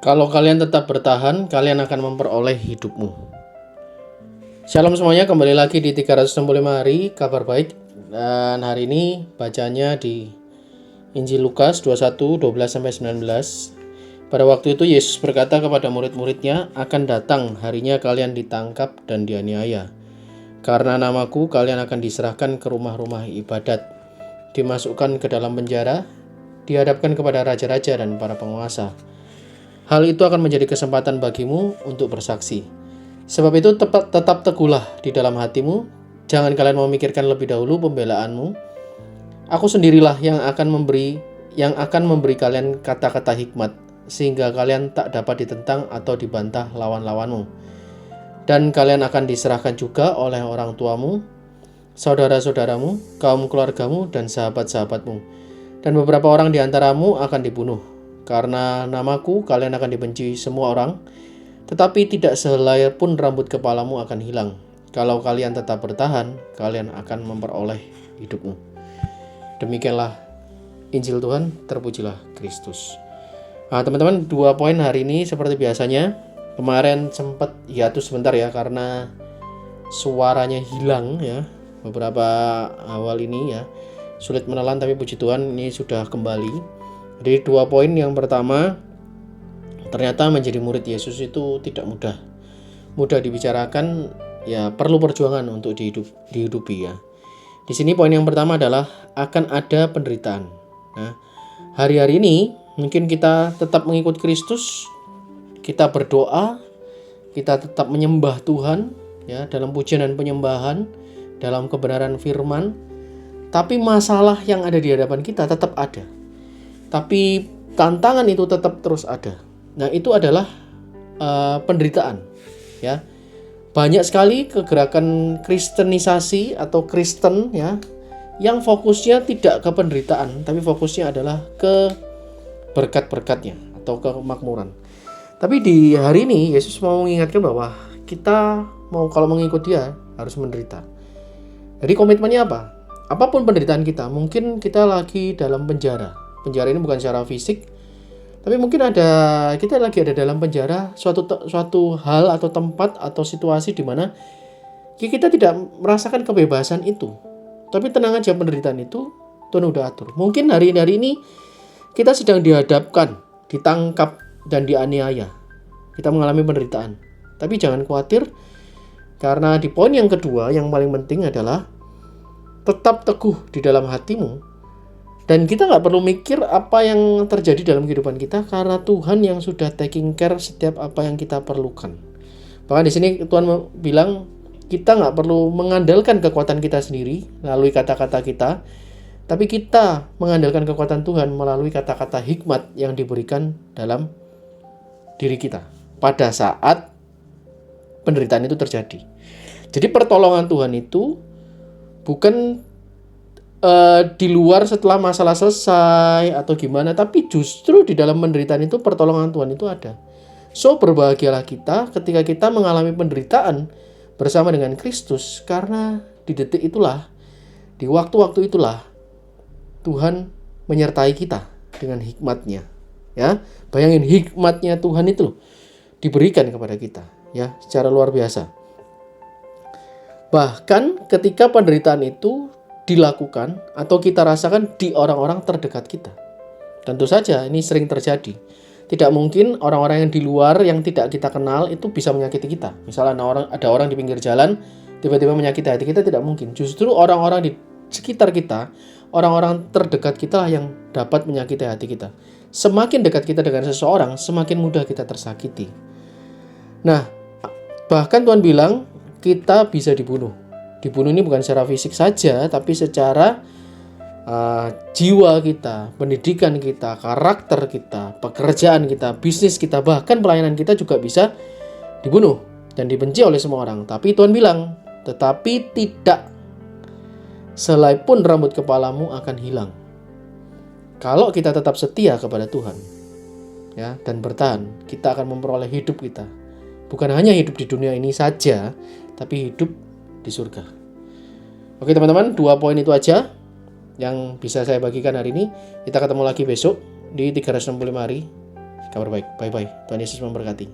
Kalau kalian tetap bertahan, kalian akan memperoleh hidupmu. Shalom semuanya, kembali lagi di 365 hari kabar baik. Dan hari ini bacanya di Injil Lukas 21, 12-19. Pada waktu itu Yesus berkata kepada murid-muridnya, akan datang harinya kalian ditangkap dan dianiaya. Karena namaku kalian akan diserahkan ke rumah-rumah ibadat, dimasukkan ke dalam penjara, dihadapkan kepada raja-raja dan para penguasa. Hal itu akan menjadi kesempatan bagimu untuk bersaksi. Sebab itu tetap teguhlah di dalam hatimu. Jangan kalian memikirkan lebih dahulu pembelaanmu. Aku sendirilah yang akan memberi kalian kata-kata hikmat, sehingga kalian tak dapat ditentang atau dibantah lawan-lawanmu. Dan kalian akan diserahkan juga oleh orang tuamu, saudara-saudaramu, kaum keluargamu, dan sahabat-sahabatmu. Dan beberapa orang di antaramu akan dibunuh. Karena namaku kalian akan dibenci semua orang, tetapi tidak sehelai pun rambut kepalamu akan hilang. Kalau kalian tetap bertahan, kalian akan memperoleh hidupmu. Demikianlah Injil Tuhan, terpujilah Kristus. Nah, teman-teman, 2 poin hari ini seperti biasanya. Kemarin sempat hiatus sebentar ya, karena suaranya hilang ya. Beberapa awal ini ya, sulit menelan, tapi puji Tuhan ini sudah kembali. Jadi 2 poin. Yang pertama, ternyata menjadi murid Yesus itu tidak mudah. Mudah dibicarakan, ya perlu perjuangan untuk dihidupi ya. Di sini poin yang pertama adalah akan ada penderitaan. Nah, hari-hari ini mungkin kita tetap mengikut Kristus, kita berdoa, kita tetap menyembah Tuhan ya dalam pujian dan penyembahan, dalam kebenaran firman, tapi masalah yang ada di hadapan kita tetap ada. Tapi tantangan itu tetap terus ada. Nah, itu adalah penderitaan ya. Banyak sekali kegerakan kristenisasi atau Kristen ya, yang fokusnya tidak ke penderitaan, tapi fokusnya adalah ke berkat-berkatnya atau ke kemakmuran. Tapi di hari ini Yesus mau mengingatkan bahwa kita kalau mengikut Dia harus menderita. Jadi komitmennya apa? Apapun penderitaan kita, mungkin kita lagi dalam penjara. Penjara ini bukan secara fisik, tapi mungkin kita lagi ada dalam penjara, suatu hal atau tempat atau situasi di mana kita tidak merasakan kebebasan itu. Tapi tenang aja, penderitaan itu Tuhan udah atur. Mungkin hari ini kita sedang dihadapkan, ditangkap dan dianiaya. Kita mengalami penderitaan. Tapi jangan khawatir, karena di poin yang kedua yang paling penting adalah tetap teguh di dalam hatimu. Dan kita nggak perlu mikir apa yang terjadi dalam kehidupan kita, karena Tuhan yang sudah taking care setiap apa yang kita perlukan. Bahkan di sini Tuhan bilang kita nggak perlu mengandalkan kekuatan kita sendiri melalui kata-kata kita, tapi kita mengandalkan kekuatan Tuhan melalui kata-kata hikmat yang diberikan dalam diri kita pada saat penderitaan itu terjadi. Jadi pertolongan Tuhan itu bukan di luar setelah masalah selesai atau gimana, tapi justru di dalam penderitaan itu pertolongan Tuhan itu ada. So, berbahagialah kita ketika kita mengalami penderitaan bersama dengan Kristus, karena di detik itulah, di waktu-waktu itulah Tuhan menyertai kita dengan hikmatnya ya. Bayangin, hikmatnya Tuhan itu diberikan kepada kita ya secara luar biasa. Bahkan ketika penderitaan itu dilakukan atau kita rasakan di orang-orang terdekat kita. Tentu saja ini sering terjadi. Tidak mungkin orang-orang yang di luar yang tidak kita kenal itu bisa menyakiti kita. Misalnya ada orang di pinggir jalan tiba-tiba menyakiti hati kita, tidak mungkin. Justru orang-orang di sekitar kita, orang-orang terdekat kita yang dapat menyakiti hati kita. Semakin dekat kita dengan seseorang, semakin mudah kita tersakiti. Nah, bahkan Tuhan bilang kita bisa dibunuh. Dibunuh ini bukan secara fisik saja, tapi secara jiwa kita, pendidikan kita, karakter kita, pekerjaan kita, bisnis kita, bahkan pelayanan kita juga bisa dibunuh dan dibenci oleh semua orang. Tapi Tuhan bilang, tetapi tidak sehelai pun rambut kepalamu akan hilang. Kalau kita tetap setia kepada Tuhan ya, dan bertahan, kita akan memperoleh hidup kita. Bukan hanya hidup di dunia ini saja, tapi hidup di surga. Oke teman-teman, 2 poin itu aja yang bisa saya bagikan hari ini. Kita ketemu lagi besok di 365 hari kabar baik. Bye bye. Tuhan Yesus memberkati.